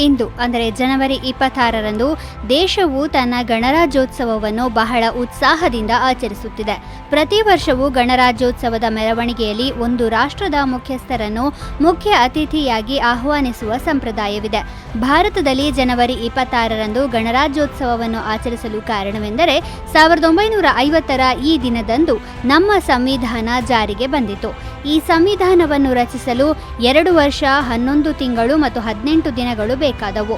ಇಂದು ಅಂದರೆ ಜನವರಿ 26ರಂದು ದೇಶವು ತನ್ನ ಗಣರಾಜ್ಯೋತ್ಸವವನ್ನು ಬಹಳ ಉತ್ಸಾಹದಿಂದ ಆಚರಿಸುತ್ತಿದೆ. ಪ್ರತಿ ವರ್ಷವೂ ಗಣರಾಜ್ಯೋತ್ಸವದ ಮೆರವಣಿಗೆಯಲ್ಲಿ ಒಂದು ರಾಷ್ಟ್ರದ ಮುಖ್ಯಸ್ಥರನ್ನು ಮುಖ್ಯ ಅತಿಥಿಯಾಗಿ ಆಹ್ವಾನಿಸುವ ಸಂಪ್ರದಾಯವಿದೆ. ಭಾರತದಲ್ಲಿ ಜನವರಿ 26ರಂದು ಗಣರಾಜ್ಯೋತ್ಸವವನ್ನು ಆಚರಿಸಲು ಕಾರಣವೆಂದರೆ 1950ರ ಈ ದಿನದಂದು ನಮ್ಮ ಸಂವಿಧಾನ ಜಾರಿಗೆ ಬಂದಿತು. ಈ ಸಂವಿಧಾನವನ್ನು ರಚಿಸಲು 2 ವರ್ಷ 11 ತಿಂಗಳು ಮತ್ತು 18 ದಿನಗಳು ಬೇಕಾದವು.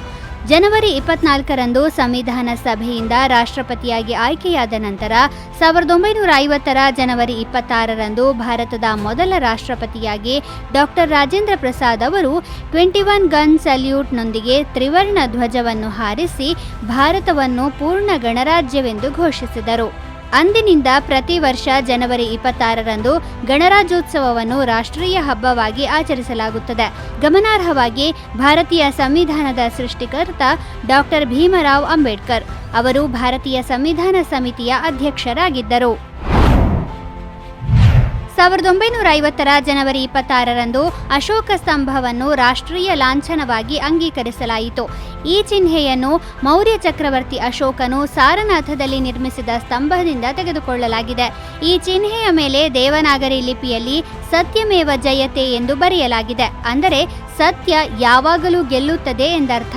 ಜನವರಿ 24ರಂದು ಸಂವಿಧಾನ ಸಭೆಯಿಂದ ರಾಷ್ಟ್ರಪತಿಯಾಗಿ ಆಯ್ಕೆಯಾದ ನಂತರ 1950ರ ಜನವರಿ 26ರಂದು ಭಾರತದ ಮೊದಲ ರಾಷ್ಟ್ರಪತಿಯಾಗಿ ಡಾಕ್ಟರ್ ರಾಜೇಂದ್ರ ಪ್ರಸಾದ್ ಅವರು 21 ಗನ್ ಸಲ್ಯೂಟ್ನೊಂದಿಗೆ ತ್ರಿವರ್ಣ ಧ್ವಜವನ್ನು ಹಾರಿಸಿ ಭಾರತವನ್ನು ಪೂರ್ಣ ಗಣರಾಜ್ಯವೆಂದು ಘೋಷಿಸಿದರು. ಅಂದಿನಿಂದ ಪ್ರತಿ ವರ್ಷ ಜನವರಿ 26ರಂದು ಗಣರಾಜ್ಯೋತ್ಸವವನ್ನು ರಾಷ್ಟ್ರೀಯ ಹಬ್ಬವಾಗಿ ಆಚರಿಸಲಾಗುತ್ತದೆ. ಗಮನಾರ್ಹವಾಗಿ ಭಾರತೀಯ ಸಂವಿಧಾನದ ಸೃಷ್ಟಿಕರ್ತ ಡಾಕ್ಟರ್ ಭೀಮರಾವ್ ಅಂಬೇಡ್ಕರ್ ಅವರು ಭಾರತೀಯ ಸಂವಿಧಾನ ಸಮಿತಿಯ ಅಧ್ಯಕ್ಷರಾಗಿದ್ದರು. 1950ರ ಜನವರಿ 26ರಂದು ಅಶೋಕ ಸ್ತಂಭವನ್ನು ರಾಷ್ಟ್ರೀಯ ಲಾಂಛನವಾಗಿ ಅಂಗೀಕರಿಸಲಾಯಿತು. ಈ ಚಿಹ್ನೆಯನ್ನು ಮೌರ್ಯ ಚಕ್ರವರ್ತಿ ಅಶೋಕನು ಸಾರನಾಥದಲ್ಲಿ ನಿರ್ಮಿಸಿದ ಸ್ತಂಭದಿಂದ ತೆಗೆದುಕೊಳ್ಳಲಾಗಿದೆ. ಈ ಚಿಹ್ನೆಯ ಮೇಲೆ ದೇವನಾಗರಿ ಲಿಪಿಯಲ್ಲಿ ಸತ್ಯಮೇವ ಜಯತೆ ಎಂದು ಬರೆಯಲಾಗಿದೆ. ಅಂದರೆ ಸತ್ಯ ಯಾವಾಗಲೂ ಗೆಲ್ಲುತ್ತದೆ ಎಂದರ್ಥ.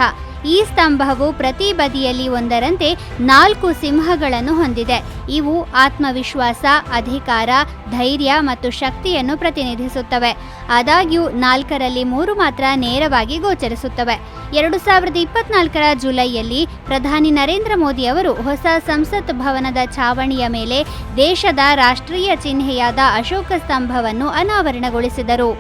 ಈ ಸ್ತಂಭವು ಪ್ರತಿ ಬದಿಯಲ್ಲಿ ಒಂದರಂತೆ 4 ಸಿಂಹಗಳನ್ನು ಹೊಂದಿದೆ. ಇವು ಆತ್ಮವಿಶ್ವಾಸ, ಅಧಿಕಾರ, ಧೈರ್ಯ ಮತ್ತು ಶಕ್ತಿಯನ್ನು ಪ್ರತಿನಿಧಿಸುತ್ತವೆ. ಆದಾಗ್ಯೂ 4ರಲ್ಲಿ 3 ಮಾತ್ರ ನೇರವಾಗಿ ಗೋಚರಿಸುತ್ತವೆ. 2024ರ ಜುಲೈಯಲ್ಲಿ ಪ್ರಧಾನಿ ನರೇಂದ್ರ ಮೋದಿ ಅವರು ಹೊಸ ಸಂಸತ್ ಭವನದ ಛಾವಣಿಯ ಮೇಲೆ ದೇಶದ ರಾಷ್ಟ್ರೀಯ ಚಿಹ್ನೆಯಾದ ಅಶೋಕ ಸ್ತಂಭವನ್ನು ಅನಾವರಣಗೊಳಿಸಿದರು.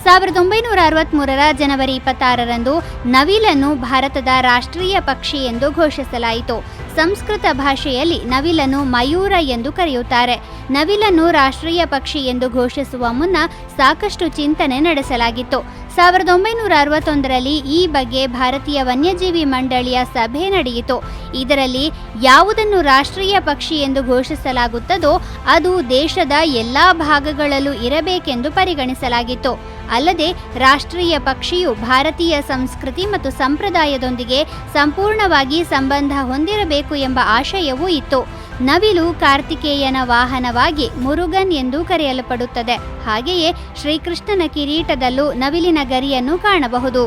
1963ರ ಜನವರಿ 26ರಂದು ನವಿಲನ್ನು ಭಾರತದ ರಾಷ್ಟ್ರೀಯ ಪಕ್ಷಿ ಎಂದು ಘೋಷಿಸಲಾಯಿತು. ಸಂಸ್ಕೃತ ಭಾಷೆಯಲ್ಲಿ ನವಿಲನ್ನು ಮಯೂರ ಎಂದು ಕರೆಯುತ್ತಾರೆ. ನವಿಲನ್ನು ರಾಷ್ಟ್ರೀಯ ಪಕ್ಷಿ ಎಂದು ಘೋಷಿಸುವ ಮುನ್ನ ಸಾಕಷ್ಟು ಚಿಂತನೆ ನಡೆಸಲಾಗಿತ್ತು. 1961ರಲ್ಲಿ ಈ ಬಗ್ಗೆ ಭಾರತೀಯ ವನ್ಯಜೀವಿ ಮಂಡಳಿಯ ಸಭೆ ನಡೆಯಿತು. ಇದರಲ್ಲಿ ಯಾವುದನ್ನು ರಾಷ್ಟ್ರೀಯ ಪಕ್ಷಿ ಎಂದು ಘೋಷಿಸಲಾಗುತ್ತದೋ ಅದು ದೇಶದ ಎಲ್ಲ ಭಾಗಗಳಲ್ಲೂ ಇರಬೇಕೆಂದು ಪರಿಗಣಿಸಲಾಗಿತ್ತು. ಅಲ್ಲದೆ ರಾಷ್ಟ್ರೀಯ ಪಕ್ಷಿಯು ಭಾರತೀಯ ಸಂಸ್ಕೃತಿ ಮತ್ತು ಸಂಪ್ರದಾಯದೊಂದಿಗೆ ಸಂಪೂರ್ಣವಾಗಿ ಸಂಬಂಧ ಹೊಂದಿರಬೇಕು ಎಂಬ ಆಶಯವೂ ಇತ್ತು. ನವಿಲು ಕಾರ್ತಿಕೇಯನ ವಾಹನವಾಗಿ ಮುರುಗನ್ ಎಂದು ಕರೆಯಲ್ಪಡುತ್ತದೆ. ಹಾಗೆಯೇ ಶ್ರೀಕೃಷ್ಣನ ಕಿರೀಟದಲ್ಲೂ ನವಿಲಿನ ಗರಿಯನ್ನು ಕಾಣಬಹುದು.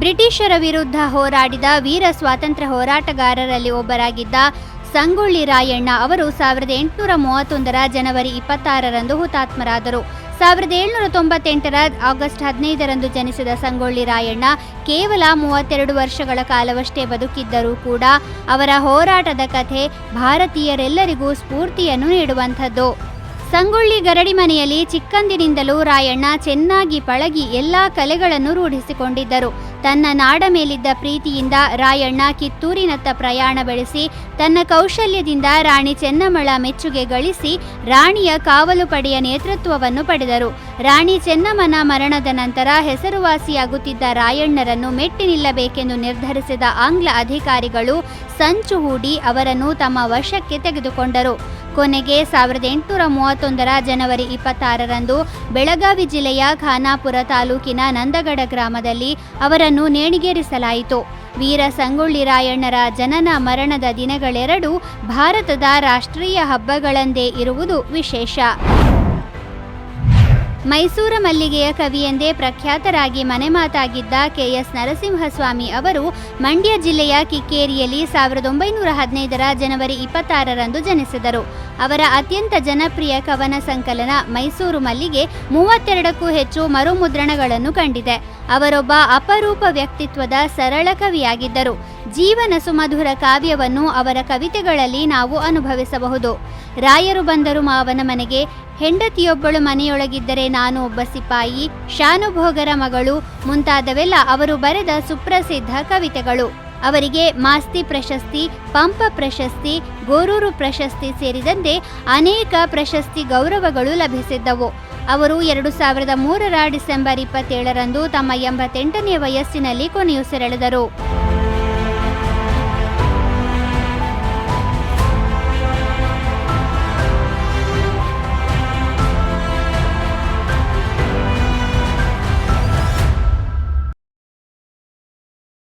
ಬ್ರಿಟಿಷರ ವಿರುದ್ಧ ಹೋರಾಡಿದ ವೀರ ಸ್ವಾತಂತ್ರ್ಯ ಹೋರಾಟಗಾರರಲ್ಲಿ ಒಬ್ಬರಾಗಿದ್ದ ಸಂಗೊಳ್ಳಿ ರಾಯಣ್ಣ ಅವರು 1831ರ ಜನವರಿ 26ರಂದು ಹುತಾತ್ಮರಾದರು. 1798ರ ಆಗಸ್ಟ್ 15ರಂದು ಜನಿಸಿದ ಸಂಗೊಳ್ಳಿ ರಾಯಣ್ಣ ಕೇವಲ 32 ವರ್ಷಗಳ ಕಾಲವಷ್ಟೇ ಬದುಕಿದ್ದರೂ ಕೂಡ ಅವರ ಹೋರಾಟದ ಕಥೆ ಭಾರತೀಯರೆಲ್ಲರಿಗೂ ಸ್ಫೂರ್ತಿಯನ್ನು ನೀಡುವಂಥದ್ದು. ಸಂಗೊಳ್ಳಿ ಗರಡಿ ಮನೆಯಲ್ಲಿ ಚಿಕ್ಕಂದಿನಿಂದಲೂ ರಾಯಣ್ಣ ಚೆನ್ನಾಗಿ ಪಳಗಿ ಎಲ್ಲಾ ಕಲೆಗಳನ್ನು ರೂಢಿಸಿಕೊಂಡಿದ್ದರು. ತನ್ನ ನಾಡ ಮೇಲಿದ್ದ ಪ್ರೀತಿಯಿಂದ ರಾಯಣ್ಣ ಕಿತ್ತೂರಿನತ್ತ ಪ್ರಯಾಣ ಬೆಳೆಸಿ ತನ್ನ ಕೌಶಲ್ಯದಿಂದ ರಾಣಿ ಚೆನ್ನಮ್ಮಳ ಮೆಚ್ಚುಗೆ ಗಳಿಸಿ ರಾಣಿಯ ಕಾವಲು ಪಡೆಯ ನೇತೃತ್ವವನ್ನು ಪಡೆದರು. ರಾಣಿ ಚೆನ್ನಮ್ಮನ ಮರಣದ ನಂತರ ಹೆಸರುವಾಸಿಯಾಗುತ್ತಿದ್ದ ರಾಯಣ್ಣರನ್ನು ಮೆಟ್ಟಿ ನಿಲ್ಲಬೇಕೆಂದು ನಿರ್ಧರಿಸಿದ ಆಂಗ್ಲ ಅಧಿಕಾರಿಗಳು ಸಂಚು ಹೂಡಿ ಅವರನ್ನು ತಮ್ಮ ವಶಕ್ಕೆ ತೆಗೆದುಕೊಂಡರು. ಕೊನೆಗೆ 1831ರ ಜನವರಿ 26ರಂದು ಬೆಳಗಾವಿ ಜಿಲ್ಲೆಯ ಖಾನಾಪುರ ತಾಲೂಕಿನ ನಂದಗಡ ಗ್ರಾಮದಲ್ಲಿ ಅವರನ್ನು ನೇಣಿಗೇರಿಸಲಾಯಿತು. ವೀರ ಸಂಗೊಳ್ಳಿ ರಾಯಣ್ಣರ ಜನನ ಮರಣದ ದಿನಗಳೆರಡೂ ಭಾರತದ ರಾಷ್ಟ್ರೀಯ ಹಬ್ಬಗಳೆಂದೇ ಇರುವುದು ವಿಶೇಷ. ಮೈಸೂರ ಮಲ್ಲಿಗೆಯ ಕವಿ ಎಂದೇ ಪ್ರಖ್ಯಾತರಾಗಿ ಮನೆಮಾತಾಗಿದ್ದ KS ನರಸಿಂಹಸ್ವಾಮಿ ಅವರು ಮಂಡ್ಯ ಜಿಲ್ಲೆಯ ಕಿಕ್ಕೇರಿಯಲ್ಲಿ 1915ರ ಜನವರಿ 26ರಂದು ಜನಿಸಿದರು. ಅವರ ಅತ್ಯಂತ ಜನಪ್ರಿಯ ಕವನ ಸಂಕಲನ ಮೈಸೂರು ಮಲ್ಲಿಗೆ 32ಕ್ಕೂ ಹೆಚ್ಚು ಮರುಮುದ್ರಣಗಳನ್ನು ಕಂಡಿದೆ. ಅವರೊಬ್ಬ ಅಪರೂಪ ವ್ಯಕ್ತಿತ್ವದ ಸರಳ ಕವಿಯಾಗಿದ್ದರು. ಜೀವನ ಸುಮಧುರ ಕಾವ್ಯವನ್ನು ಅವರ ಕವಿತೆಗಳಲ್ಲಿ ನಾವು ಅನುಭವಿಸಬಹುದು. ರಾಯರು ಬಂದರು ಮಾವನ ಮನೆಗೆ, ಹೆಂಡತಿಯೊಬ್ಬಳು ಮನೆಯೊಳಗಿದ್ದರೆ ನಾನು ಒಬ್ಬ ಸಿಪಾಯಿ, ಶಾನುಭೋಗರ ಮಗಳು ಮುಂತಾದವೆಲ್ಲ ಅವರು ಬರೆದ ಸುಪ್ರಸಿದ್ಧ ಕವಿತೆಗಳು. ಅವರಿಗೆ ಮಾಸ್ತಿ ಪ್ರಶಸ್ತಿ, ಪಂಪ ಪ್ರಶಸ್ತಿ, ಗೋರೂರು ಪ್ರಶಸ್ತಿ ಸೇರಿದಂತೆ ಅನೇಕ ಪ್ರಶಸ್ತಿ ಗೌರವಗಳು ಲಭಿಸಿದ್ದವು. ಅವರು 2003ರ ಡಿಸೆಂಬರ್ 27ರಂದು ತಮ್ಮ 88ನೇ ವಯಸ್ಸಿನಲ್ಲಿ ಕೊನೆಯುಸಿರೆಳೆದರು.